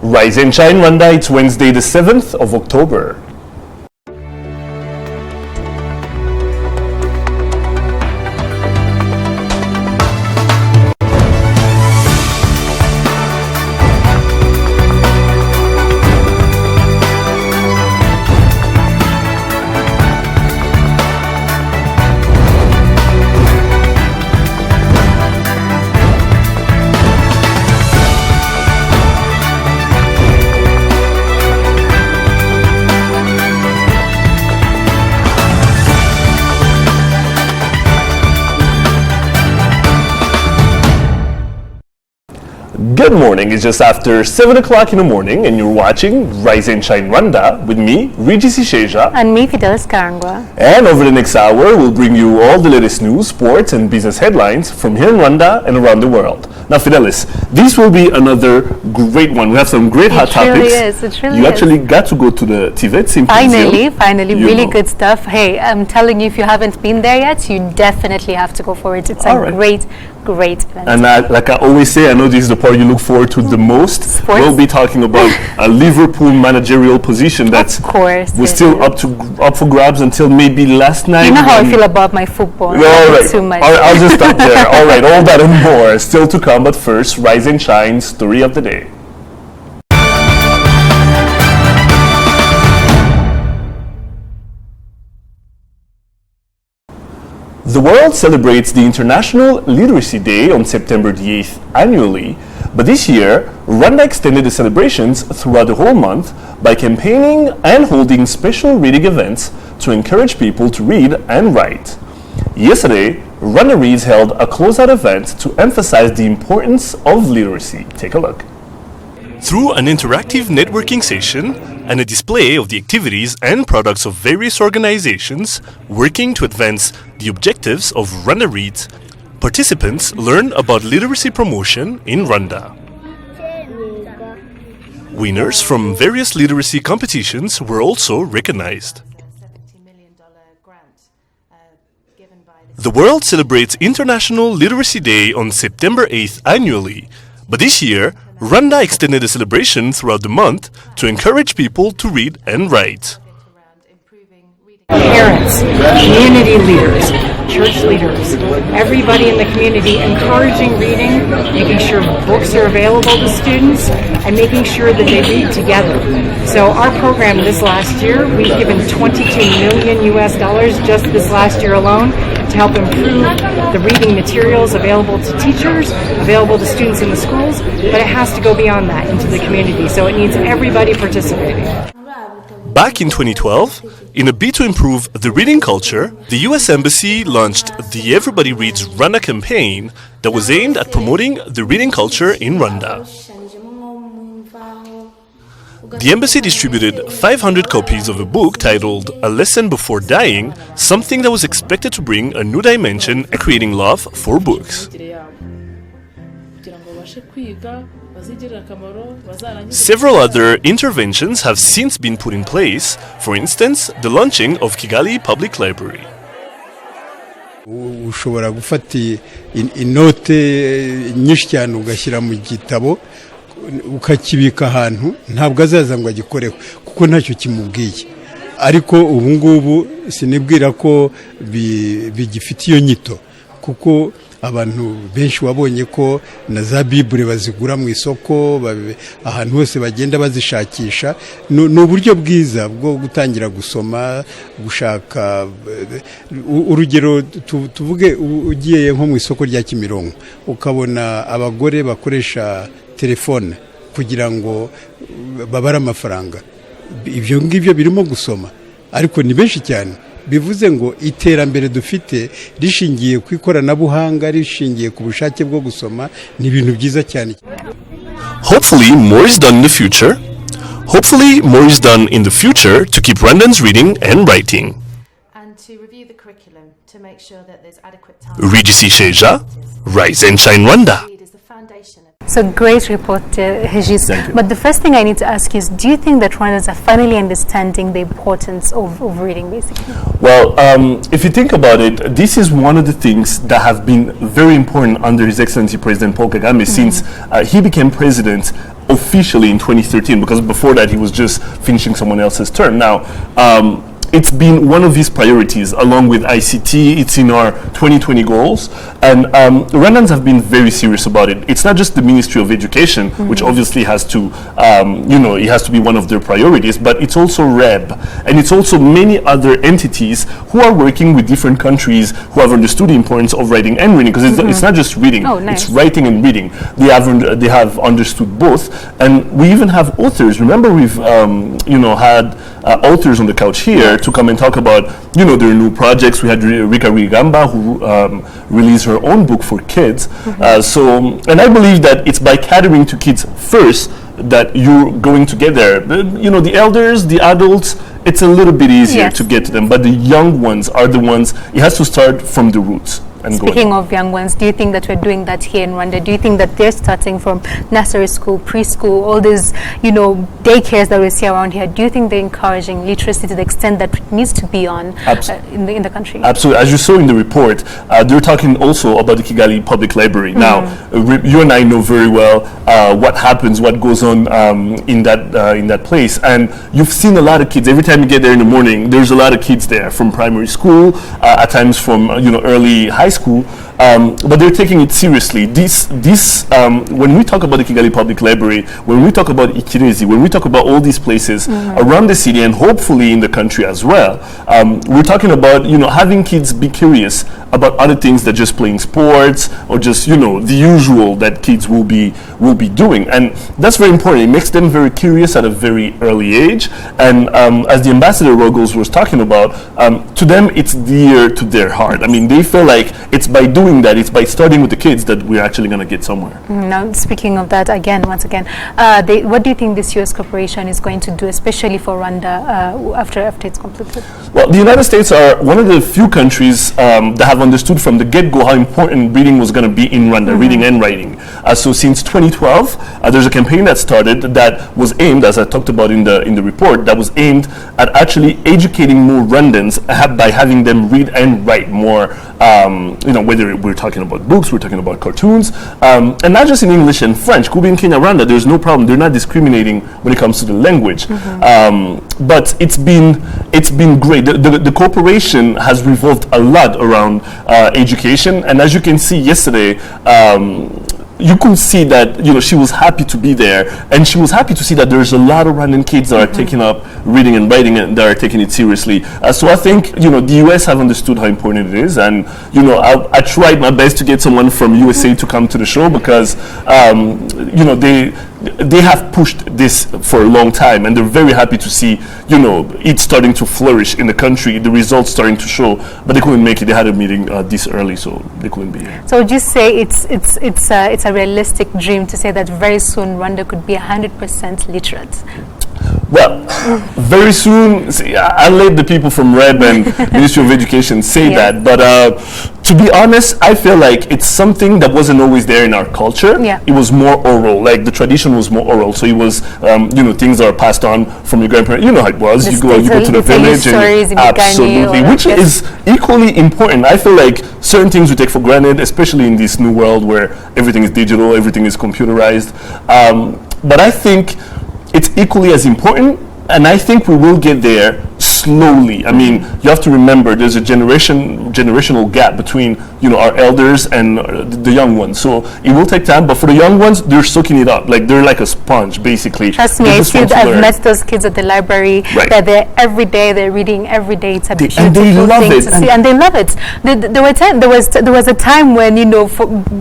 Rise and Shine Rwanda, it's Wednesday the 7th of October. Good morning, it's just after 7 o'clock in the morning and you're watching Rise and Shine Rwanda with me, Regis Isheja. And me, Fidelis Karangwa. And over the next hour, we'll bring you all the latest news, sports and business headlines from here in Rwanda and around the world. Now Fidelis, this will be another great one. We have some great hot topics. It really you is. actually got to go to the TVET Symposium. Finally, really good stuff. Hey, I'm telling you, if you haven't been there yet, you definitely have to go for it. It's a great event. And like I always say, I know this is the part you look forward to the most. Sports. We'll be talking about a Liverpool managerial position that was still up for grabs until maybe last night. You know how I feel about my football. All right. Too much. I'll just stop there. All right, all that and more still to come. But first, Rise and Shine story of the day. The world celebrates the International Literacy Day on September the 8th annually, but this year, Rwanda extended the celebrations throughout the whole month by campaigning and holding special reading events to encourage people to read and write. Yesterday, Rwanda Reads held a closeout event to emphasize the importance of literacy. Take a look. Through an interactive networking session and a display of the activities and products of various organizations working to advance the objectives of Rwanda Reads, participants learned about literacy promotion in Rwanda. Winners from various literacy competitions were also recognized. The world celebrates International Literacy Day on September 8th annually, but this year, Rwanda extended the celebration throughout the month to encourage people to read and write. Parents, community leaders, church leaders, everybody in the community encouraging reading, making sure books are available to students, and making sure that they read together. So our program this last year, we've given $22 million just this last year alone to help improve the reading materials available to teachers, available to students in the schools, but it has to go beyond that into the community. So it needs everybody participating. Back in 2012, in a bid to improve the reading culture, the US Embassy launched the Everybody Reads Rwanda campaign that was aimed at promoting the reading culture in Rwanda. The embassy distributed 500 copies of a book titled A Lesson Before Dying, something that was expected to bring a new dimension and creating love for books. Several other interventions have since been put in place, for instance, the launching of Kigali Public Library. Ushobora gufata inote nyinshi cyane ugashyira mu gitabo ukakibika ahantu ntabwo azaza ngo agikoreho kuko ntacyo kimubwiye, ariko ubu ngubu sinibwira ko bigifite iyo nyito kuko abantu benshi wabonye ko na za Bible bazigura mu isoko ahantu hose bagenda bazishakisha. No buryo bwiza bwo gutangira gusoma, gushaka urugero tuvuge ugiye nko mu isoko rya Kimironko ukabona abagore bakoresha telefone kugira ngo babare amafaranga, ibyo ngibyo birimo gusoma, ariko ni benshi cyane. Bivuze ngo iterambere dufite rishingiye ku ikoranabuhanga, rishingiye ku bushake bwo gusoma, ni ibintu byiza cyane. Hopefully more is done in the future. Hopefully more is done in the future to keep Rwandans reading and writing. And to review the curriculum to make sure that there's adequate time. Regis Isheja, Rise and Shine Rwanda. So great report, Regis. But the first thing I need to ask you is, do you think that Rwandans are finally understanding the importance of reading, basically? Well, if you think about it, this is one of the things that have been very important under His Excellency President Paul Kagame since he became president officially in 2013, because before that he was just finishing someone else's term. Now, it's been one of his priorities along with ICT. It's in our 2020 goals, and Rwandans have been very serious about it. It's not just the Ministry of Education, which obviously has to, it has to be one of their priorities, but it's also REB, and it's also many other entities who are working with different countries who have understood the importance of writing and reading, because it's not just reading, it's writing and reading. They have understood both, and we even have authors. Remember, we've had authors on the couch here to come and talk about, their new projects. We had Rika Rigamba, who released her own book for kids. And I believe that it's by catering to kids first that you're going to get there. The elders, the adults, it's a little bit easier to get to them, but the young ones are the ones, it has to start from the roots. Speaking of young ones, do you think that we're doing that here in Rwanda? Do you think that they're starting from nursery school, preschool, all these, daycares that we see around here? Do you think they're encouraging literacy to the extent that it needs to be on in the country? Absolutely. As you saw in the report, they're talking also about the Kigali Public Library. Now, you and I know very well what happens, what goes on in that place, and you've seen a lot of kids. Every time you get there in the morning, there's a lot of kids there from primary school, at times from early high school, but they're taking it seriously. When we talk about the Kigali Public Library, when we talk about Ikirezi, when we talk about all these places around the city and hopefully in the country as well, we're talking about having kids be curious about other things than just playing sports or just the usual that kids will be doing, and that's very important. It makes them very curious at a very early age, and as the ambassador Rogals was talking about, to them it's dear to their heart. I mean, they feel like it's by doing that, it's by starting with the kids that we're actually going to get somewhere. Now, speaking of that, once again, what do you think this U.S. cooperation is going to do, especially for Rwanda, after it's completed? Well, the United States are one of the few countries that have understood from the get-go how important reading was going to be in Rwanda, reading and writing. So since 2012, there's a campaign that started that was aimed, as I talked about in the report, that was aimed at actually educating more Rwandans by having them read and write more, whether we're talking about books, we're talking about cartoons, and not just in English and French. Kubi in Kenya, Rwanda, there's no problem. They're not discriminating when it comes to the language. But it's been great. The cooperation has revolved a lot around education, and as you can see yesterday, you could see that she was happy to be there, and she was happy to see that there's a lot of Rwandan kids that are taking up reading and writing and that are taking it seriously. So I think the US have understood how important it is, and I tried my best to get someone from USA to come to the show because they have pushed this for a long time, and they're very happy to see it starting to flourish in the country, the results starting to show, but they couldn't make it. They had a meeting this early, so they couldn't be here. So would you say it's a realistic dream to say that very soon Rwanda could be 100% literate? Well, very soon, I'll let the people from REB and Ministry of Education say that, but to be honest, I feel like it's something that wasn't always there in our culture. It was more oral, like the tradition was more oral, so it was, things that are passed on from your grandparents. You know how it was. You go to the village, and absolutely, which is equally important. I feel like certain things we take for granted, especially in this new world where everything is digital, everything is computerized, but I think it's equally as important, and I think we will get there slowly. I mean, you have to remember there's a generational gap between our elders and the young ones. So it will take time, but for the young ones, they're soaking it up. Like they're like a sponge, basically. Trust me, I've met those kids at the library. They're there every day. They're reading every day. It's a beautiful thing to see, and they love it. There was a time when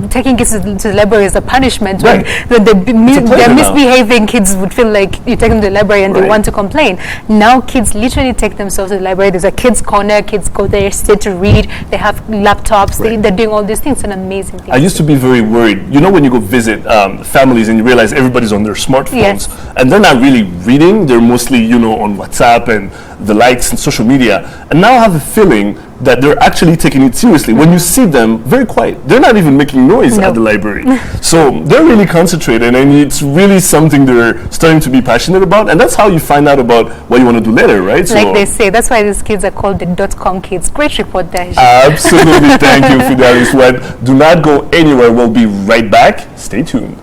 taking kids to the library is a punishment. When they're misbehaving, kids would feel like you take them to the library and they want to complain. Now kids literally take themselves to the library. There's a kids corner. Kids go there, sit to read. They have laptops. They're doing all these things. It's an amazing thing. I used to be very worried. When you go visit families and you realize everybody's on their smartphones and they're not really reading. They're mostly on WhatsApp and the likes and social media. And now I have a feeling that they're actually taking it seriously. When you see them, very quiet. They're not even making noise at the library. So they're really concentrated, and it's really something they're starting to be passionate about, and that's how you find out about what you want to do later, right? Like they say, that's why these kids are called the .com kids. Great report there. Absolutely. Thank you, Fidelis. Do not go anywhere. We'll be right back. Stay tuned.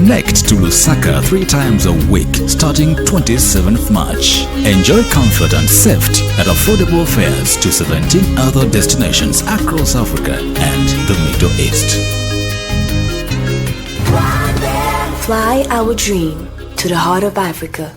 Connect to Lusaka 3 times a week starting 27th March. Enjoy comfort and safety at affordable fares to 17 other destinations across Africa and the Middle East. Fly our dream to the heart of Africa.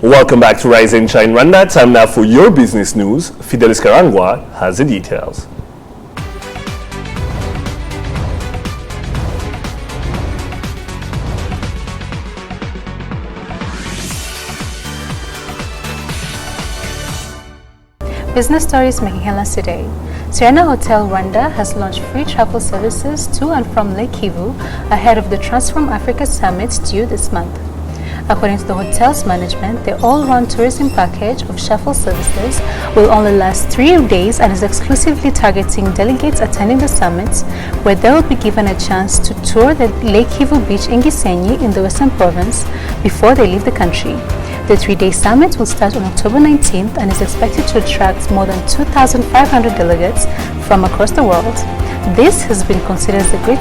Welcome back to Rise and Shine Rwanda. Time now for your business news. Fidelis Karangwa has the details. Business stories making headlines today. Serena Hotel Rwanda has launched free travel services to and from Lake Kivu ahead of the Transform Africa Summit due this month. According to the hotel's management, the all-round tourism package of shuttle services will only last 3 days and is exclusively targeting delegates attending the summit, where they will be given a chance to tour the Lake Kivu beach in Gisenyi in the Western Province before they leave the country. The 3-day summit will start on October 19th and is expected to attract more than 2,500 delegates from across the world. This has been considered as a great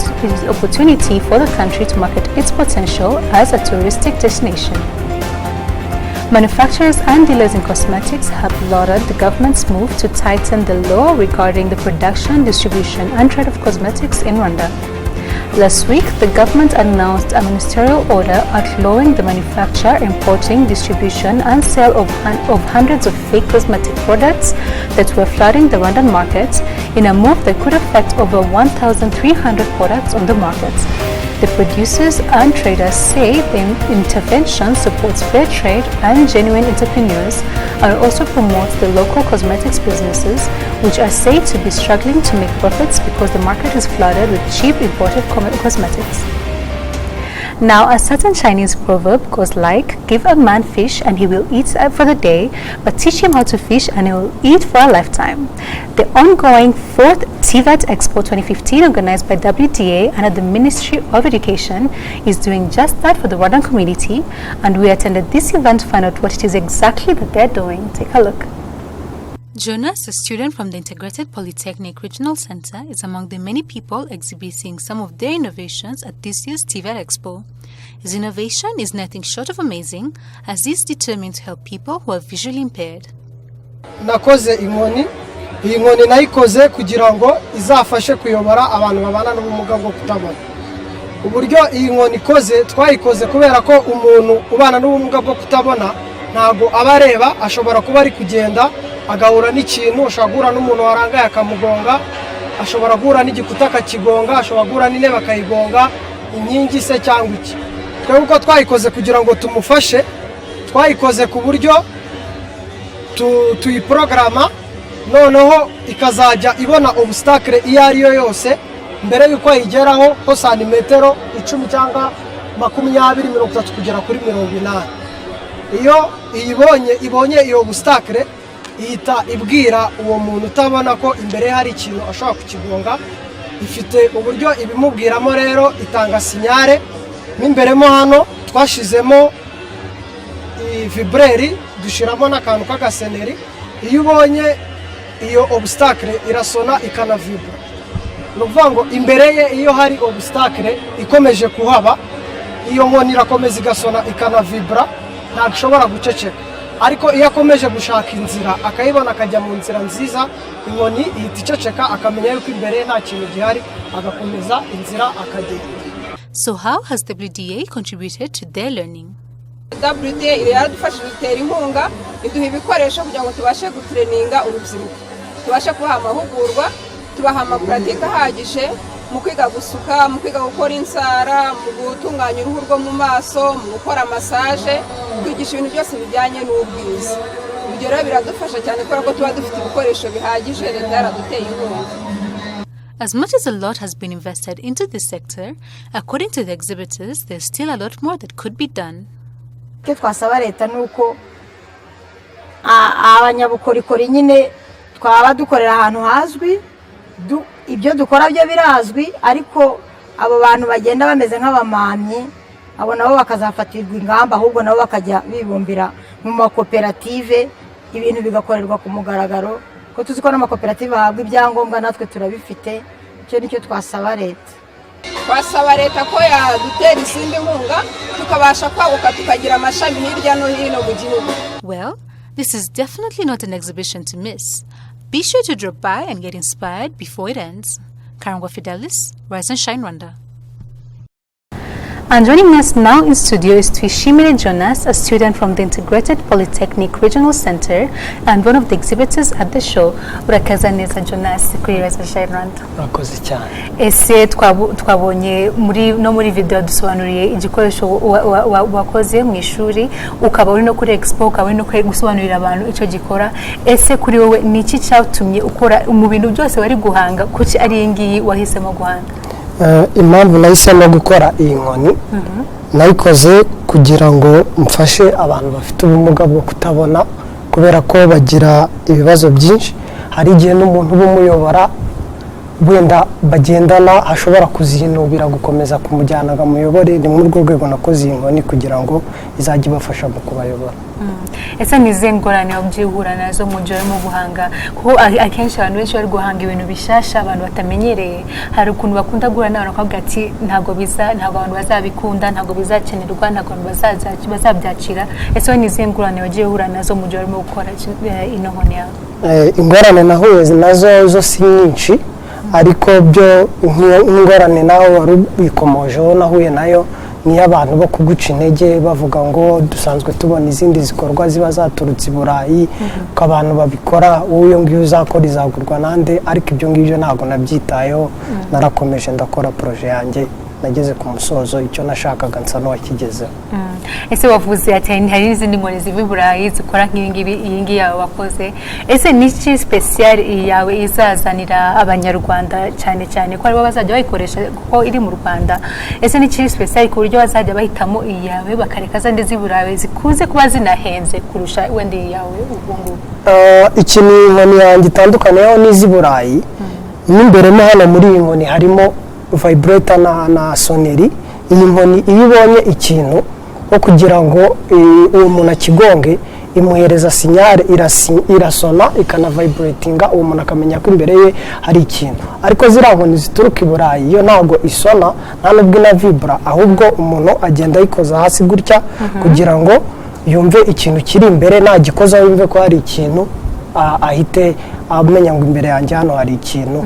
opportunity for the country to market its potential as a touristic destination. Manufacturers and dealers in cosmetics have lauded the government's move to tighten the law regarding the production, distribution, and trade of cosmetics in Rwanda. Last week, the government announced a ministerial order outlawing the manufacture, importing, distribution, and sale of hundreds of fake cosmetic products that were flooding the Rwandan market in a move that could affect over 1,300 products on the market. The producers and traders say the intervention supports fair trade and genuine entrepreneurs and also promotes the local cosmetics businesses, which are said to be struggling to make profits because the market is flooded with cheap imported cosmetics. Now, a certain Chinese proverb goes like, give a man fish and he will eat for the day, but teach him how to fish and he will eat for a lifetime. The ongoing 4th TVET Expo 2015, organized by WDA and at the Ministry of Education, is doing just that for the Rwandan community, and we attended this event to find out what it is exactly that they're doing. Take a look. Jonas, a student from the Integrated Polytechnic Regional Center, is among the many people exhibiting some of their innovations at this year's TVET Expo. His innovation is nothing short of amazing, as he is determined to help people who are visually impaired. Nakoze inkoni, iyi nkoni nayikoze kugira ngo izafashe kuyobora abantu babana n'ubumuga bwo kutabona. Uburyo iyi nkoni ikoze twayikoze kubera ko umuntu ubana n'ubumuga bwo kutabona ntago abareba ashobora kuba ari kugenda agahura n'ikintu, ashobora n'umuntu warangaye akamugonga, ashobora guhura n'igikuta akakigonga, ashobora guhura n'intebe akayigonga, inkingi se cyangwa iki. Twebwe uko twayikoze kugira ngo tumufashe, twayikoze ku buryo tuyiprograma noneho ikazajya ibona obstacle iyo ari yo yose mbere yuko ayigeraho ko santimetero 10 cyangwa 20 30 kugera kuri 80. Iyo ibonye iyo obstacle ihita ibwira uwo muntu utabona ko imbere hari ikintu ashobora kukigonga. Ifite uburyo ibimubwiramo rero, itanga sinyare n'imbere mo hano twashizemo vibreri, dushiramo n'akantu k'agaseneri. Iyo ubonye iyo obstacle irasona ikanavibra, nuvuga ngo imbere ye iyo hari obstacle ikomeje kuhaba, iyo nkoni irakomeza igasona ikanavibra, ntabwo ishobora guceceka. Ariko iyo akomeje gushaka inzira akayibona akajya mu nzira nziza, inkoni ihita iceceka akamenya yuko imbere nta kintu gihari, agakomeza inzira akagenda. So how has WDA contributed to their learning? WDA iradufashije gutera inkunga, iduha ibikoresho kugira ngo tubashe gutreninga urubyiruko, tubashe kubaha amahugurwa, tubaha amapratika ahagije mu kwiga gusuka, mu kwiga gukora insara, mu gutunganya uruhu rwo mu maso, mu gukora massage, kwigisha ibintu byose bijyanye n'ubwiza. Ibyo rero biradufasha cyane kubera ko tuba dufite ibikoresho bihagije, leta yaraduteye inkunga. As much as a lot has been invested into this sector, according to the exhibitors, there's still a lot more that could be done. Icyo twasaba leta nuko abanyabukorikori nyine twaba dukorera ahantu hazwi, ibyo dukora byo birazwi, ariko abo bantu bagenda bameze nk'abamamyi abo nabo bakazafatirwa ingamba, ahubwo nabo bakajya bibumbira mu makoperative, ibintu bigakorerwa ku mugaragaro, ko tuzi ko n'amakoperative ahabwa ibyangombwa natwe turabifite. Icyo nicyo twasaba leta. Twasaba leta ko yadutera izindi nkunga tukabasha kwaguka tukagira amashami hirya no hino mu gihugu. Well, this is definitely not an exhibition to miss. Be sure to drop by and get inspired before it ends. Karangwa Fidelis, Rise and Shine Rwanda. And joining us now in studio is Twishimire Jonas, a student from the Integrated Polytechnic Regional Center and one of the exhibitors at the show. Urakaza neza Jonas kuri Rise and Shine Rwanda. Urakoze cyane. Ese twabonye muri video dusobanuriye igikoresho wakoze mu ishuri, ukaba uri no kuri expo, ukaba uri no gusobanurira abantu icyo gikora. Ese kuri wowe ni iki cyatumye ukora mu bintu byose wari guhanga, kuki ari ngiyi wahisemo guhanga? Impamvu nahisemo gukora iyi nkoni, nayikoze kugira ngo mfashe abantu bafite ubumuga bwo kutabona, kubera ko bagira ibibazo byinshi. Hari igihe n'umuntu bumuyobora wenda bagendana ashobora kuzinubira gukomeza kumujyana agamuyobore. Ni muri rwo rwego nakoze iyi nkoni kugira ngo izajye ibafasha mu kubayobora. Ese nize ngorane wabyihura nazo mu gihe mu guhanga, kuko akenshi abantu benshi bari guhanga ibintu bishasha abantu batamenyereye. Hari ukuntu bakunda guhura n'abantu bakavuga ati ntabwo abantu bazabikunda, ntabwo bizakenerwa, ntabwo abantu bazabyakira. Ese nize ngorane wagiye uhura nazo mu gihe urimo gukora ino nkoni yawe? Ingorane nahuye nazo zo si nyinshi, ariko byo nk'ingorane nawe wari bikomojeho nahuye nayo ni abantu bo kuguca intege bavuga ngo dusanzwe tubona izindi zikorwa ziba zaturutse i Burayi, ko abantu babikora uyo ngiyo uzakora izagurwa nande, ariko ibyo ngibyo ntabwo nabyitayeho. Narakomeje ndakora projet yanjye, nageze ku musozo, icyo nashakaga nsa n'uwakigezeho. Ese wavuze ati hari izindi nkoni ziva i Burayi zikora nk'ibingibi, iyi ngiyi yawe wakoze. Ese ni iki special yawe izazanira abanyarwanda cyane cyane ko aribo bazajya bayikoresha kuko iri mu Rwanda? Ese ni iki special ku buryo bazajya bahitamo iyawe bakareka zandi z'i Burayi zikuze kuba zinahenze kurusha wenda iyawe ubungubu? Iki ni inkoni yanjye itandukaniyeho n'iz'i Burayi. N'imbere mo hano muri iyi nkoni harimo vibrator na soneri. Iyi nkoni iyo ubonye ikintu nko kugira ngo uwo muntu akigonge, imuhereza sinyare irasona ikana vibratinga uwo muntu akamenya ko imbere ye hari ikintu. Ariko ziriya nkoni zituruka i Burayi yo ntabwo isona nta nubwo ina vibra, ahubwo umuntu agenda ayikoza hasi gutya kugira ngo yumve ikintu kiri imbere, nagikoza yumve ko hari ikintu ahite amenya ngo imbere yanjye hano hari ikintu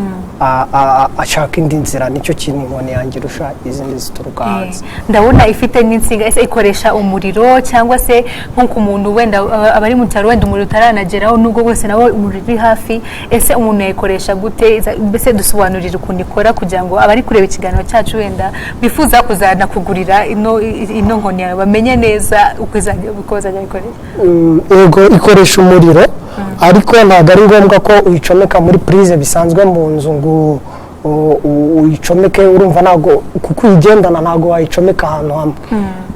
ashaka indi nzira. Nicyo kintu inkoni yanjye irusha izindi zituruka hanze. Ndabona ifite n'insinga, ese ikoresha umuriro cyangwa se nk'uko umuntu wenda abari mu cyaro wenda umuriro utaranageraho nubwo bwose nawe umuriro uri hafi, ese umuntu yayikoresha gute? Mbese dusobanurira ukuntu ikora kugira ngo abari kureba ikiganiro cyacu wenda bifuza kuzana kugurira ino nkoni yawe bamenye neza uko bazajya bikoresha. Yego, ikoresha umuriro ariko ntabwo ari ngombwa ko uyicomeka muri prize bisanzwe mu nzu ngo uyicomeke. Urumva ntabwo kuko uyigendana ntabwo wayicomeka ahantu hamwe.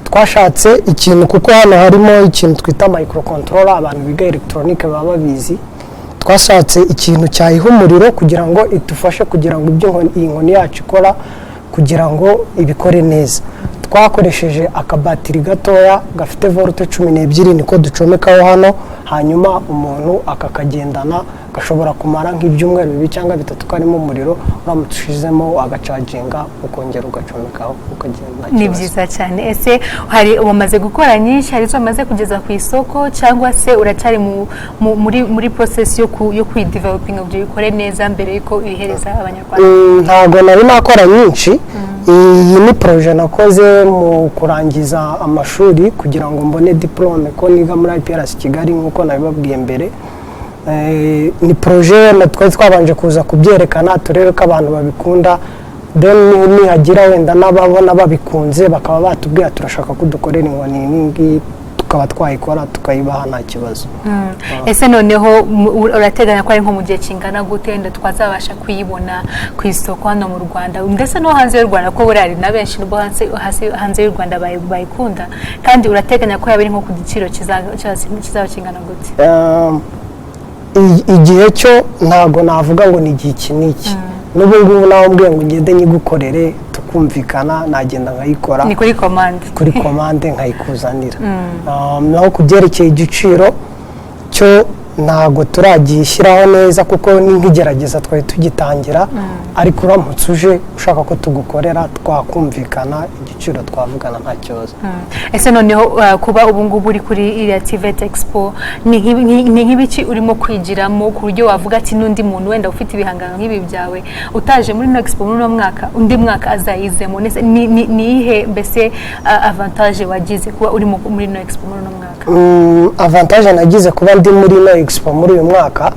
Twashatse ikintu kuko hano harimo ikintu twita microcontroller, abantu biga electronique baba babizi. Twashatse ikintu cyayiha umuriro kugira ngo idufashe kugira ngo ibyo iyi nkoni yacu ikora kugira ngo ibikore neza. Twakoresheje akabatiri gatoya gafite volte 12 niko ducomekaho hano, hanyuma umuntu akakagendana gashobora kumara nk'ibyumweru 2 cyangwa 3 karimo umuriro, uramutushizemo agacaginga ukongera ugacomekaho ukagenda. Ni byiza cyane. Ese hari wamaze gukora nyinshi, hari zo wamaze kugeza ku isoko cyangwa se uracyari muri process yo kwidevelopinga kugira ikore neza mbere yuko uyihereza Abanyarwanda? Ntabwo nari nakora nyinshi. Iyi ni projet nakoze mu kurangiza amashuri kugira ngo mbone diplome ko niga muri IPRS Kigali nkuko nabibabwiye mbere. Ni projet natwe twabanje kuza kubyerekana turebe ko abantu babikunda, then nihagira wenda n'ababona babikunze bakaba batubwira turashaka kudukorera inkoni n'ingi tukaba twayikora tukayibaha nta kibazo. Ese noneho urateganya ko ari nko mu gihe kingana gute wenda twazabasha kuyibona ku isoko hano mu Rwanda ndetse no hanze y'u Rwanda, ko burari na benshi n'ubwo hanze y'u Rwanda bayikunda, kandi urateganya ko yaba ari nko ku giciro kizaba kingana gute? Igihe cyo ntabwo navuga ngo ni igihe iki n'iki. N'ubu ngubu nawe mbwiye ngo ngende nyigukorere tukumvikana, nagenda nkayikora. Ni kuri commande? Kuri commande nkayikuzanira. Naho kubyerekeye igiciro cyo ntabwo turagishyiraho neza kuko ni nk'igerageza twari tugitangira, ariko uramutse uje ushaka ko tugukorera twakumvikana igiciro twavugana nta kibazo. Ese noneho kuba ubu ngubu uri kuri iriya TVET Expo ni nk'ibiki urimo kwigiramo ku buryo wavuga ati n'undi muntu wenda ufite ibihangano nk'ibi byawe utaje muri ino expo muri uno mwaka undi mwaka azayizemo? Ni ihe mbese avantage wagize kuba uri muri ino expo muri uno mwaka? Avantage nagize kuba ndi muri ino expo muri uyu mwaka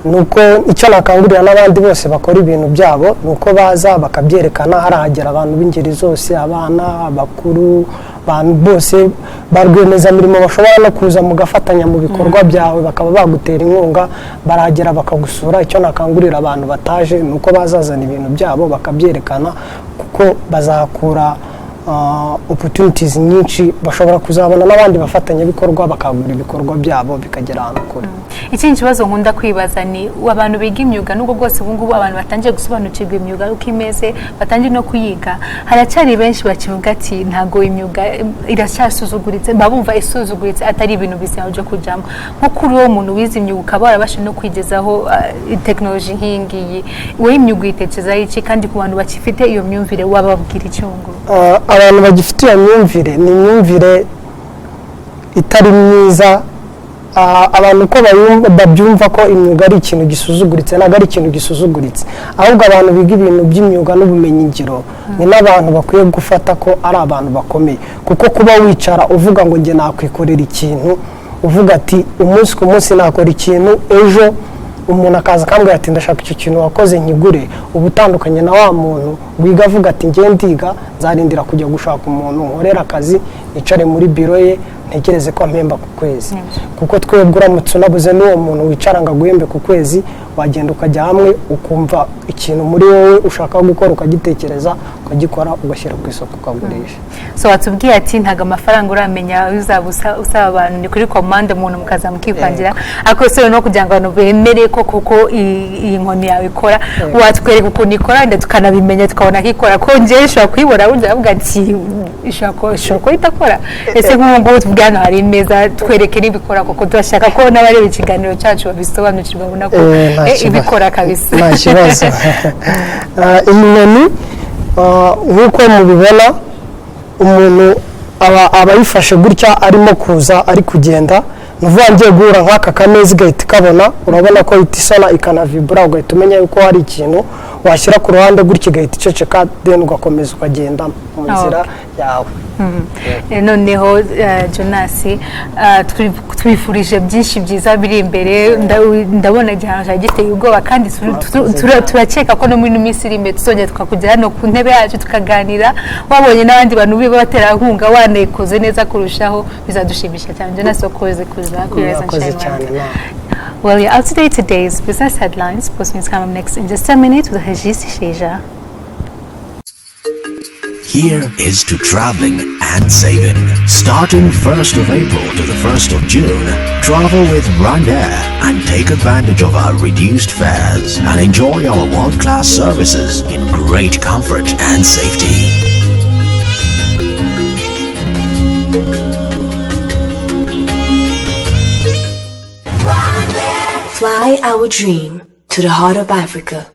nuko icyo nakangurira n'abandi bose bakora ibintu byabo nuko baza bakabyerekana. Harahagera abantu b'ingeri zose, abana, abakuru, abantu bose barwiyemezamirimo bashobora no kuza mugafatanya mu bikorwa byawe bakaba bagutera inkunga. Barahagera bakagusura. Icyo nakangurira abantu bataje nuko bazazana ibintu byabo bakabyerekana kuko bazakura opportunities nyinshi, bashobora kuzabona n'abandi bafatanya bikorwa bakagura ibikorwa byabo bikagera ahantu kure. Ikindi kibazo nkunda kwibaza ni abantu biga imyuga, nubwo bwose ubu ngubu abantu batangiye gusobanukirwa imyuga uko imeze, batangiye no kuyiga, haracyari benshi bakivuga ati ntago imyuga iracyasuzuguritse, babumva isuzuguritse atari ibintu bizima byo kujyamo. Nko kuri uwo muntu wize imyuga ukaba warabasha no kwigezaho technology nk'ingiyi, wowe imyuga uyitekerezaho iki? Kandi ku bantu bakifite iyo myumvire wababwira iki ngo? Abantu bagifite iyo myumvire ni imyumvire itari myiza. Abantu ko babyumva ko imyuga ari ikintu gisuzuguritse, ntabwo ari ikintu gisuzuguritse, ahubwo abantu biga ibintu by'imyuga n'ubumenyingiro ni n'abantu bakwiye gufata ko ari abantu bakomeye. Kuko kuba wicara uvuga ngo njye nakwikorera ikintu, uvuga ati umunsi ku munsi nakora ikintu, ejo umuntu akaza akambwira ati ndashaka icyo kintu wakoze nkigure, uba utandukanye na wa muntu wiga avuga ati njye ndiga nzarindira kujya gushaka umuntu nkorera akazi nicare muri biro ye ntekereze ko ampemba ku kwezi. Kuko twebwe uramutse unabuze n'uwo muntu wicara ngo aguhembe ku kwezi, wagenda ukajya hamwe ukumva ikintu muri wowe ushaka gukora ukagitekereza ukagikora ugashyira ku isoko ukagurisha. So watubwiye ati ntago amafaranga uramenya uzaba usaba abantu, ni kuri commande umuntu mukaza mukipangira, ariko se no kugira ngo abantu bemere ko kuko iyi nkoni yawe ikora, watwereka ukuntu ikora ndetse tukanabimenya tukabona ko ikora, ko njye ishobora kuyibona burya avuga ati ishobora kwita gukora ese nk'ubu tuvuga hano hari imeza twereke n'ibikora kuko turashaka ko n'abareba ikiganiro cyacu babisobanukirwa babona ko ibikora kabisa nta kibazo iyi nyoni nk'uko mubibona umuntu aba yifashe gutya arimo kuza ari kugenda nuvuga ngiye guhura nk'aka kameza igahita ikabona urabona ko ihita isona ikanavibura ugahita umenya yuko hari ikintu washyira ku ruhande gutya igahita iceceka then ugakomeza ukagenda mu nzira yawe noneho Jonas twifurije byinshi byiza biri imbere ndabona igihano giteye ubwoba kandi turakeka ko no muri minsi iri imbere tuzongera tukakujya hano ku ntebe yacu tukaganira wabonye n'abandi bantu biba baterankunga wanayikoze neza kurushaho bizadushimisha cyane Jonas wakoze kuza kwireza cyane. Well, you're out today. Today's business headlines. Post news coming next in just 10 minutes with Regis Sheja. Here is to traveling and saving. Starting 1st of April to the 1st of June, travel with Rwanda and take advantage of our reduced fares and enjoy our world-class services in great comfort and safety. Fly our dream to the heart of Africa.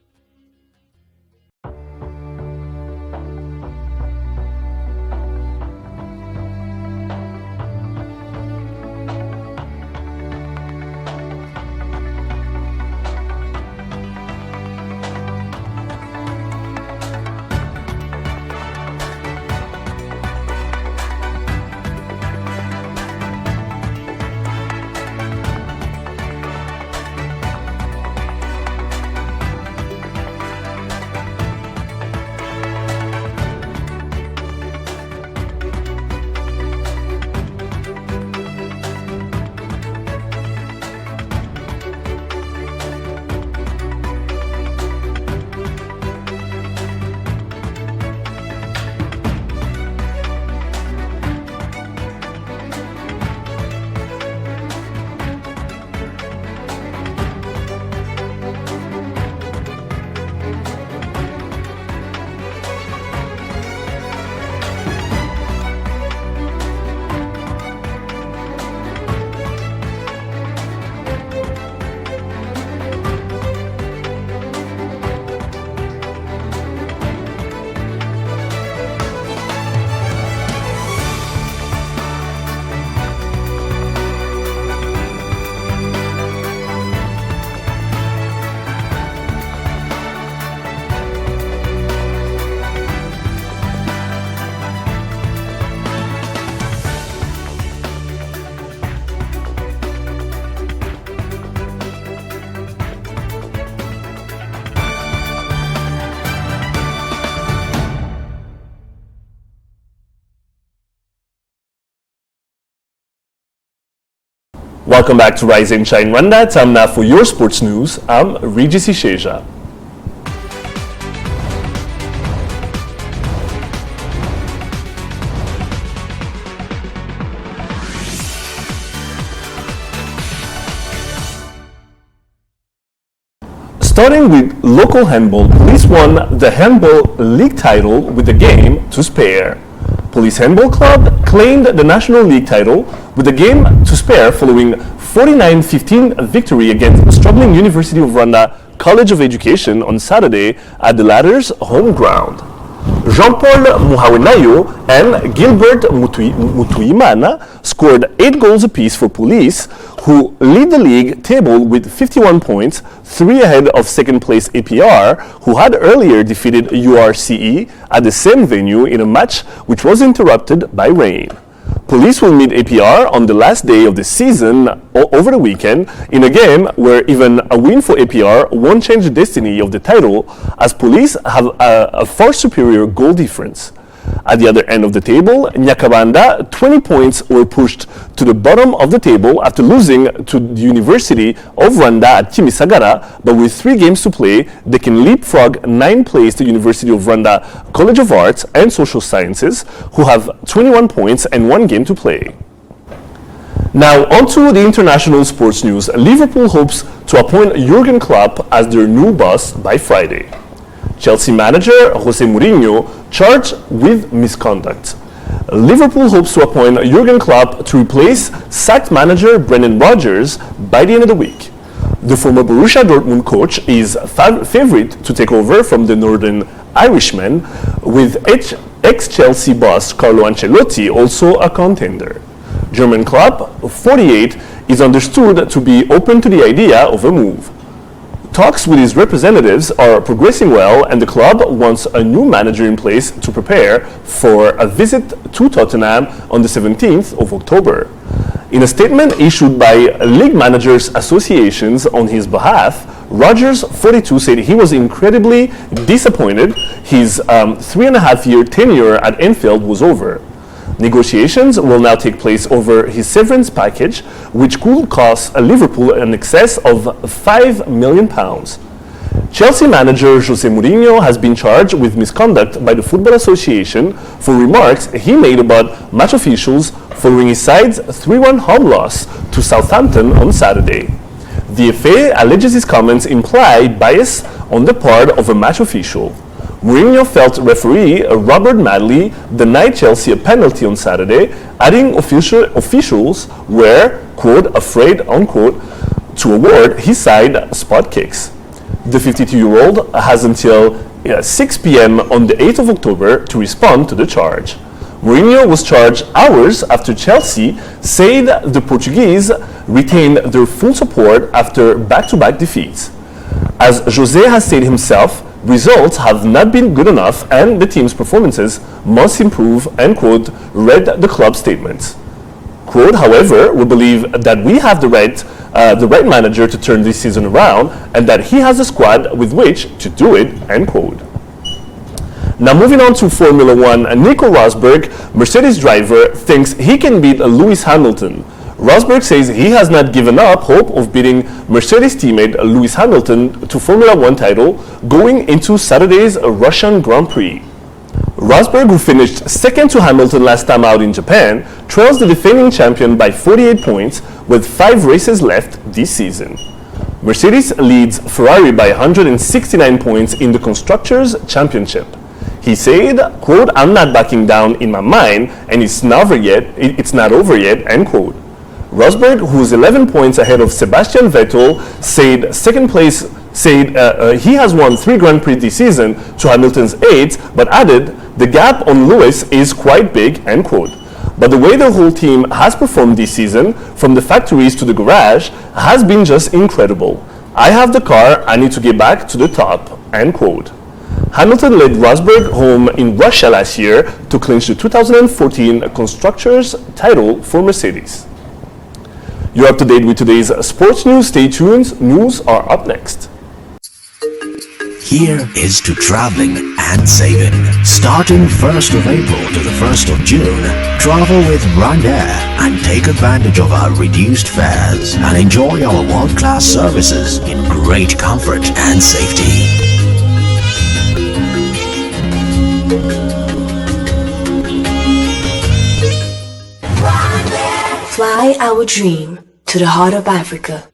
Welcome back to Rise and Shine Rwanda. Time now for your sports news. I'm Regis Sheja. Starting with local handball, Police won the Handball League title with a game to spare. Police Handball Club claimed the National League title with a game to spare following 49-15 victory against struggling University of Rwanda College of Education on Saturday at the latter's home ground. Jean-Paul Muhawenayo and Gilbert Mutuimana scored 8 goals apiece for Police, who lead the league table with 51 points, 3 ahead of second place APR, who had earlier defeated URCE at the same venue in a match which was interrupted by rain. Police will meet APR on the last day of the season over the weekend in a game where even a win for APR won't change the destiny of the title, as Police have a far superior goal difference. At the other end of the table, Nyakabanda, 20 points, were pushed to the bottom of the table after losing to the University of Rwanda at Kimisagara, but with 3 games to play, they can leapfrog 9th place the University of Rwanda College of Arts and Social Sciences, who have 21 points and 1 game to play. Now, on to the international sports news. Liverpool hopes to appoint Jurgen Klopp as their new boss by Friday. Chelsea manager Jose Mourinho charged with misconduct. Liverpool hopes to appoint Jurgen Klopp to replace sacked manager Brendan Rodgers by the end of the week. The former Borussia Dortmund coach is favorite to take over from the Northern Irishman, with ex-Chelsea boss Carlo Ancelotti also a contender. Jurgen Klopp, 48, is understood to be open to the idea of a move. Talks with his representatives are progressing well, and the club wants a new manager in place to prepare for a visit to Tottenham on the 17th of October. In a statement issued by League Managers Associations on his behalf, Rodgers, 42, said he was incredibly disappointed his 3.5-year tenure at Anfield was over. Negotiations will now take place over his severance package, which could cost Liverpool in excess of £5 million. Chelsea manager Jose Mourinho has been charged with misconduct by the Football Association for remarks he made about match officials following his side's 3-1 home loss to Southampton on Saturday. The FA alleges his comments imply bias on the part of a match official. Mourinho felt referee Robert Madley denied Chelsea a penalty on Saturday, adding officials were, quote, afraid, unquote, to award his side spot kicks. The 52-year-old has until 6 p.m. on the 8th of October to respond to the charge. Mourinho was charged hours after Chelsea said the Portuguese retained their full support after back-to-back defeats. As Jose has said himself, results have not been good enough and the team's performances must improve, end quote, read the club statements. Quote, however, we believe that we have the right manager to turn this season around and that he has a squad with which to do it, end quote. Now moving on to Formula One, Nico Rosberg, Mercedes driver, thinks he can beat Lewis Hamilton. Rosberg says he has not given up hope of beating Mercedes teammate Lewis Hamilton to Formula One title going into Saturday's Russian Grand Prix. Rosberg, who finished second to Hamilton last time out in Japan, trails the defending champion by 48 points with 5 races left this season. Mercedes leads Ferrari by 169 points in the Constructors' Championship. He said, quote, I'm not backing down in my mind and it's not over yet, end quote. Rosberg, who's 11 points ahead of Sebastian Vettel, said he has won 3 Grand Prix this season to Hamilton's 8, but added, the gap on Lewis is quite big, end quote. But the way the whole team has performed this season, from the factories to the garage, has been just incredible. I have the car, I need to get back to the top, end quote. Hamilton led Rosberg home in Russia last year to clinch the 2014 Constructors' title for Mercedes. You're up to date with today's sports news. Stay tuned. News are up next. Here is to traveling and saving. Starting 1st of April to the 1st of June, travel with Rwanda and take advantage of our reduced fares and enjoy our world-class services in great comfort and safety. Fly our dream to the heart of Africa.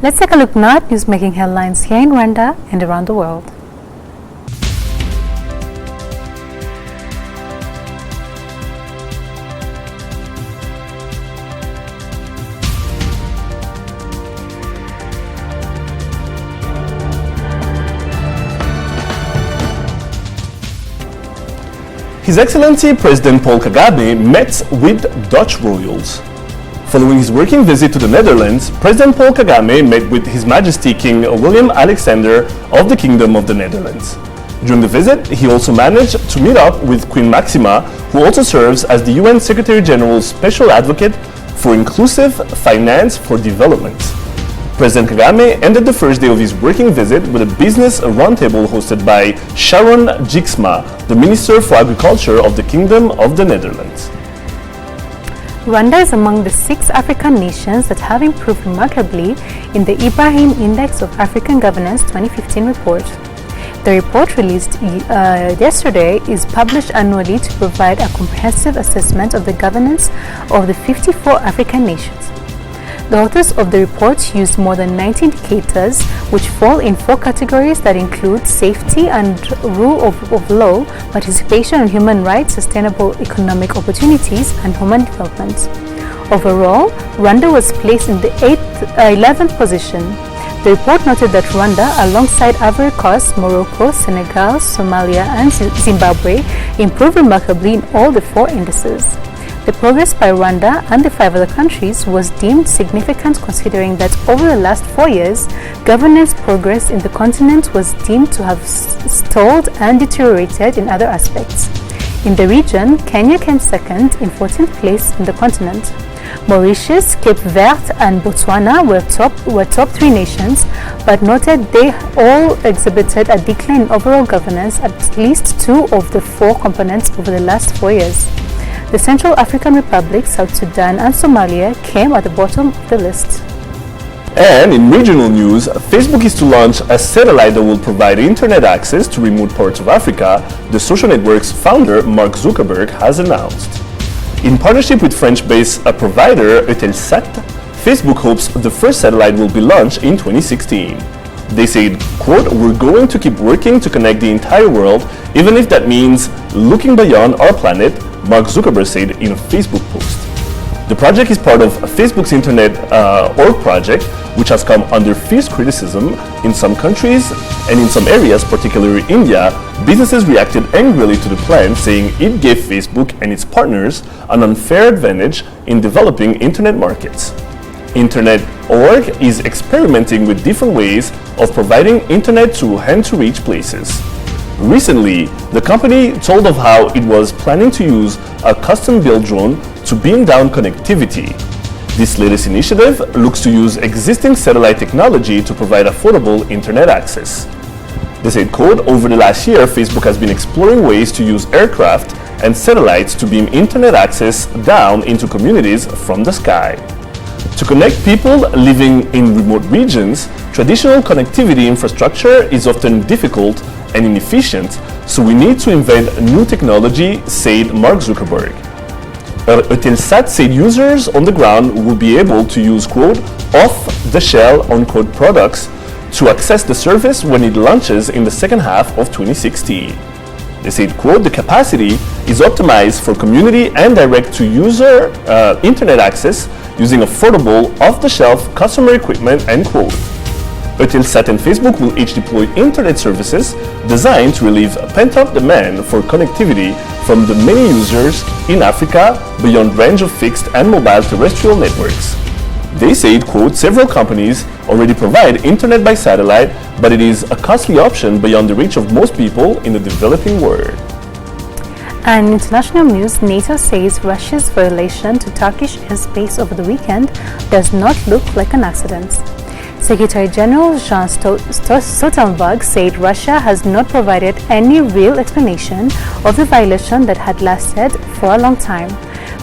Let's take a look now at news making headlines here in Rwanda and around the world. His Excellency President Paul Kagame met with Dutch royals. Following his working visit to the Netherlands, President Paul Kagame met with His Majesty King William Alexander of the Kingdom of the Netherlands. During the visit, he also managed to meet up with Queen Maxima, who also serves as the UN Secretary General's Special Advocate for Inclusive Finance for Development. President Kagame ended the first day of his working visit with a business roundtable hosted by Sharon Jiksma, the Minister for Agriculture of the Kingdom of the Netherlands. Rwanda is among the 6 African nations that have improved remarkably in the Ibrahim Index of African Governance 2015 report. The report, released yesterday, is published annually to provide a comprehensive assessment of the governance of the 54 African nations. The authors of the report used more than 90 indicators, which fall in 4 categories that include safety and rule of law, participation in human rights, sustainable economic opportunities, and human development. Overall, Rwanda was placed in the 11th position. The report noted that Rwanda, alongside Ivory Coast, Morocco, Senegal, Somalia, and Zimbabwe, improved remarkably in all the 4 indices. The progress by Rwanda and the 5 other countries was deemed significant, considering that over the last 4 years, governance progress in the continent was deemed to have stalled and deteriorated in other aspects. In the region, Kenya came second in 14th place in the continent. Mauritius, Cape Verde, and Botswana were top 3 nations, but noted they all exhibited a decline in overall governance at least 2 of the 4 components over the last 4 years. The Central African Republic, South Sudan, and Somalia came at the bottom of the list. And in regional news, Facebook is to launch a satellite that will provide internet access to remote parts of Africa, the social network's founder, Mark Zuckerberg, has announced. In partnership with French-based provider Eutelsat, Facebook hopes the first satellite will be launched in 2016. They said, quote, "We're going to keep working to connect the entire world, even if that means looking beyond our planet," Mark Zuckerberg said in a Facebook post. The project is part of Facebook's Internet Org project, which has come under fierce criticism in some countries, and in some areas, particularly India, businesses reacted angrily to the plan, saying it gave Facebook and its partners an unfair advantage in developing internet markets. Internet Org is experimenting with different ways of providing internet to hand-to-reach places. Recently, the company told of how it was planning to use a custom-built drone to beam down connectivity. This latest initiative looks to use existing satellite technology to provide affordable internet access. They said, quote, "Over the last year, Facebook has been exploring ways to use aircraft and satellites to beam internet access down into communities from the sky. To connect people living in remote regions, traditional connectivity infrastructure is often difficult and inefficient, so we need to invent new technology," said Mark Zuckerberg. Eutelsat said users on the ground will be able to use, quote, "off-the-shelf," unquote, products to access the service when it launches in the second half of 2016. They said, quote, "The capacity is optimized for community and direct-to-user internet access using affordable, off-the-shelf customer equipment," end quote. Eutelsat and Facebook will each deploy internet services designed to relieve pent-up demand for connectivity from the many users in Africa beyond range of fixed and mobile terrestrial networks. They said, quote, "Several companies already provide internet by satellite, but it is a costly option beyond the reach of most people in the developing world." And international news, NATO says Russia's violation to Turkish airspace over the weekend does not look like an accident. Secretary General Jens Stoltenberg said Russia has not provided any real explanation of the violation that had lasted for a long time.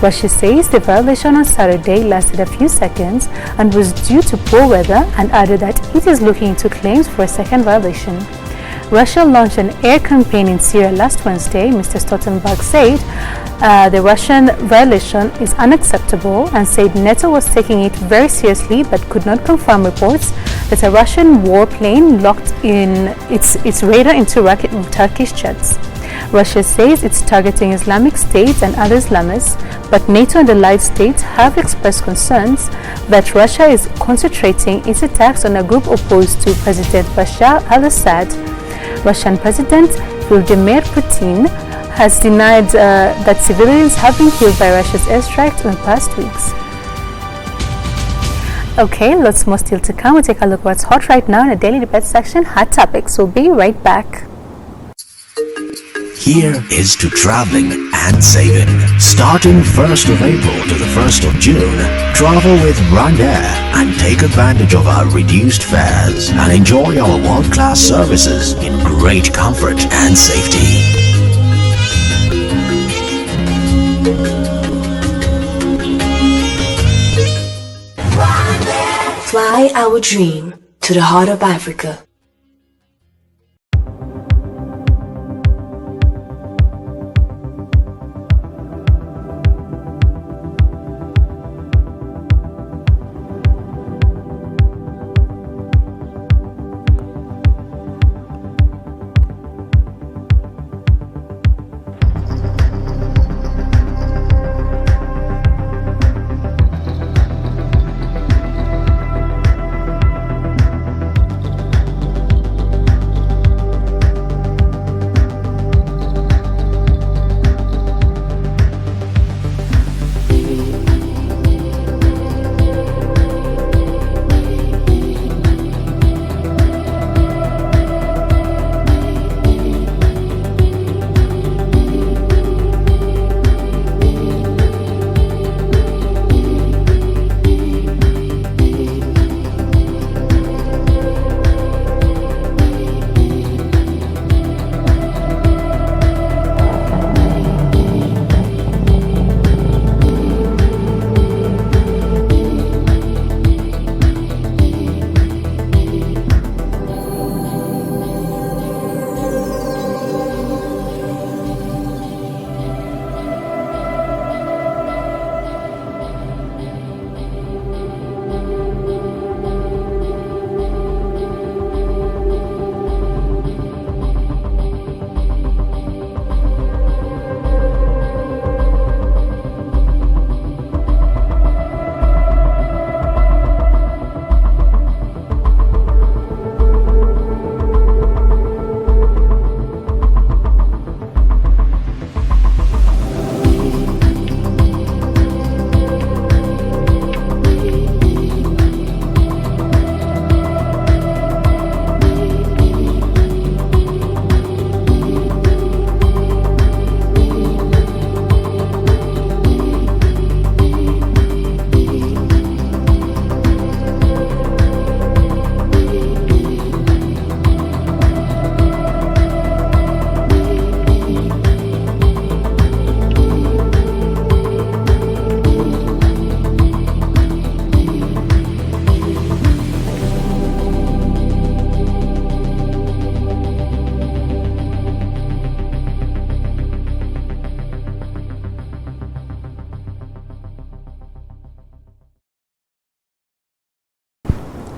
Russia says the violation on Saturday lasted a few seconds and was due to poor weather, and added that it is looking into claims for a second violation. Russia launched an air campaign in Syria last Wednesday. Mr. Stoltenberg said the Russian violation is unacceptable and said NATO was taking it very seriously, but could not confirm reports that a Russian warplane locked in its radar into Turkish jets. Russia says it's targeting Islamic State and other Islamists, but NATO and allied states have expressed concerns that Russia is concentrating its attacks on a group opposed to President Bashar al-Assad. Russian President Vladimir Putin has denied that civilians have been killed by Russia's airstrikes in the past weeks. Okay, lots more still to come. We'll take a look at what's hot right now in the daily debate section, Hot Topics. We'll be right back. Here is to traveling and saving. Starting 1st of April to the 1st of June, travel with Rwanda and take advantage of our reduced fares and enjoy our world-class services in great comfort and safety. Fly our dream to the heart of Africa.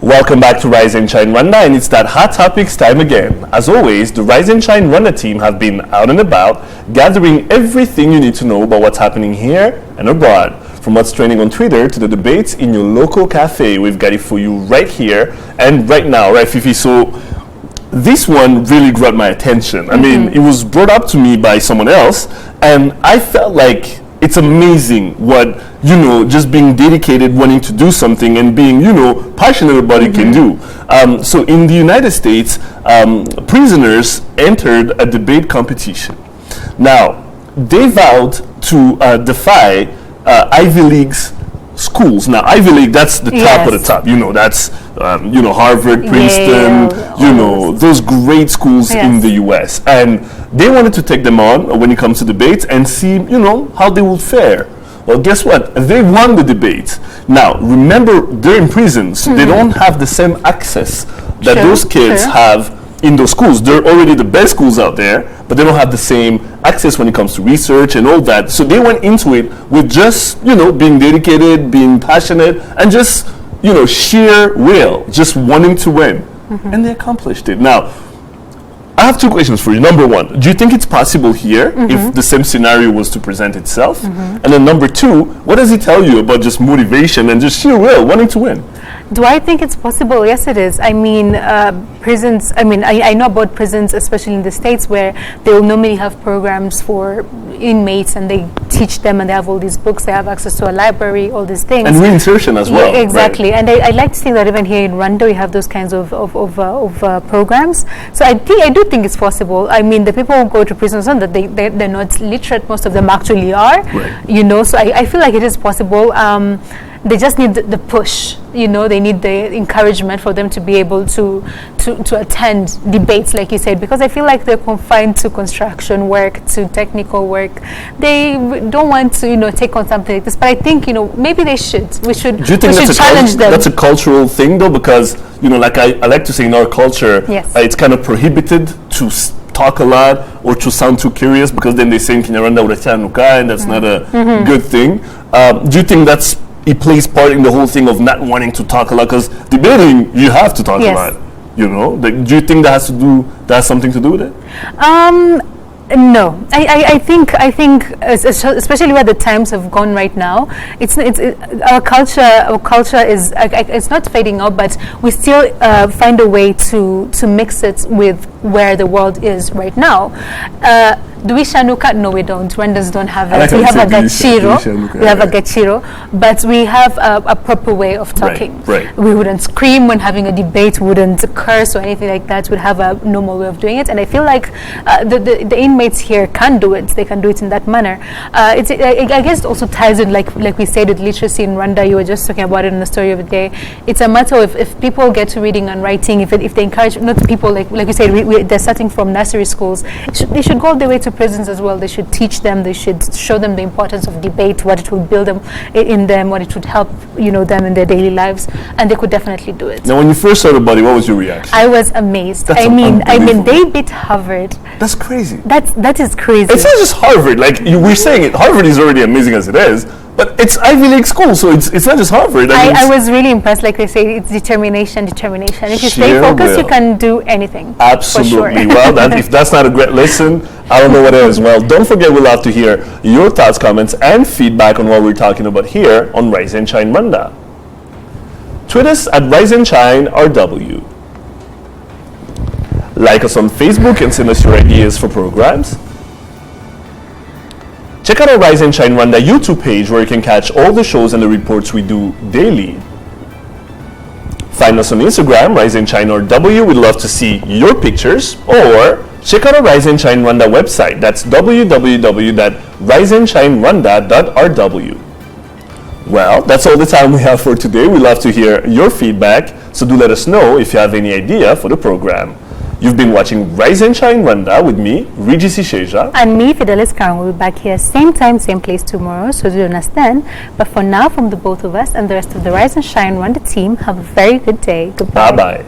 Welcome back to Rise and Shine Rwanda, and it's that Hot Topics time again. As always, the Rise and Shine Rwanda team have been out and about, gathering everything you need to know about what's happening here and abroad. From what's trending on Twitter to the debates in your local cafe, we've got it for you right here and right now, right, Fifi? So this one really grabbed my attention. I mean, it was brought up to me by someone else, and I felt like it's amazing what, just being dedicated, wanting to do something and being, passionate about it can do. So in the United States, prisoners entered a debate competition. Now, they vowed to defy Ivy League's schools. Now, Ivy League, that's the top of the top. That's, Harvard, Princeton, those great schools in the U.S. And they wanted to take them on when it comes to debates and see, how they would fare. Well, guess what? They won the debate. Now, remember, they're in prison, so they don't have the same access that those kids have in those schools. They're already the best schools out there, but they don't have the same access when it comes to research and all that. So they went into it with just, being dedicated, being passionate, and just sheer will, just wanting to win. And they accomplished it. Now, I have two questions for you. Number one, do you think it's possible here if the same scenario was to present itself? And then number two, what does it tell you about just motivation and just sheer will, wanting to win? Do I think it's possible? Yes, it is. I mean, prisons, I know about prisons, especially in the States, where they will normally have programs for inmates and they teach them and they have all these books, they have access to a library, all these things. And reinsertion as well. Yeah, exactly. Right. And I like to think that even here in Rwanda, we have those kinds of programs. So I do think it's possible. I mean, the people who go to prison, that they're not literate, most of them actually are, right. So I feel like it is possible. They just need the push, they need the encouragement for them to be able to attend debates, like you said, because I feel like they're confined to construction work, to technical work. They don't want to, take on something like this, but I think, maybe they should. We should challenge them. That's a cultural thing, though, because, like I like to say in our culture, yes. It's kind of prohibited to talk a lot or to sound too curious, because then they say in Kinyarwanda urachanuka, and that's not a good thing. Do you think it plays part in the whole thing of not wanting to talk a lot? Because debating, you have to talk a lot. Do you think that has something to do with it? No, I think especially where the times have gone right now, our culture is it's not fading out, but we still find a way to mix it with where the world is right now. Do we shanuka? No, we don't. Rwandans don't have it. We have a gachiro. We have a gachiro, but we have a proper way of talking. Right. We wouldn't scream when having a debate. We wouldn't curse or anything like that. We'd have a normal way of doing it, and I feel like the inmates here can do it. They can do it in that manner. I guess it also ties in, like we said, with literacy in Rwanda. You were just talking about it in the story of the day. It's a matter of if people get to reading and writing, if they encourage, not people like you said, they're starting from nursery schools. They should go all the way to prisons as well. They should teach them. They should show them the importance of debate, what it will build them in them, what it would help them in their daily lives, and they could definitely do it. Now, when you first heard about it, what was your reaction? I was amazed. I mean, they beat Harvard. That's crazy. That is crazy. It's not just Harvard. Like we're saying, it. Harvard is already amazing as it is. But it's Ivy League school, so it's not just Harvard. I was really impressed. Like they say, it's determination. If you stay focused, you can do anything. Absolutely. For sure. Well, if that's not a great lesson, I don't know what is. Well, don't forget, we'd love to hear your thoughts, comments, and feedback on what we're talking about here on Rise and Shine Rwanda. Tweet us at Rise and Shine RW. Like us on Facebook and send us your ideas for programs. Check out our Rise and Shine Rwanda YouTube page, where you can catch all the shows and the reports we do daily. Find us on Instagram, Rise and Shine RW. We'd love to see your pictures. Or check out our Rise and Shine Rwanda website. That's www.riseandshinerwanda.rw. Well, that's all the time we have for today. We'd love to hear your feedback, so do let us know if you have any idea for the program. You've been watching Rise and Shine Rwanda with me, Regis Isheja. And me, Fidelis Karang. We'll be back here same time, same place tomorrow, so do understand. But for now, from the both of us and the rest of the Rise and Shine Rwanda team, have a very good day. Goodbye. Bye-bye.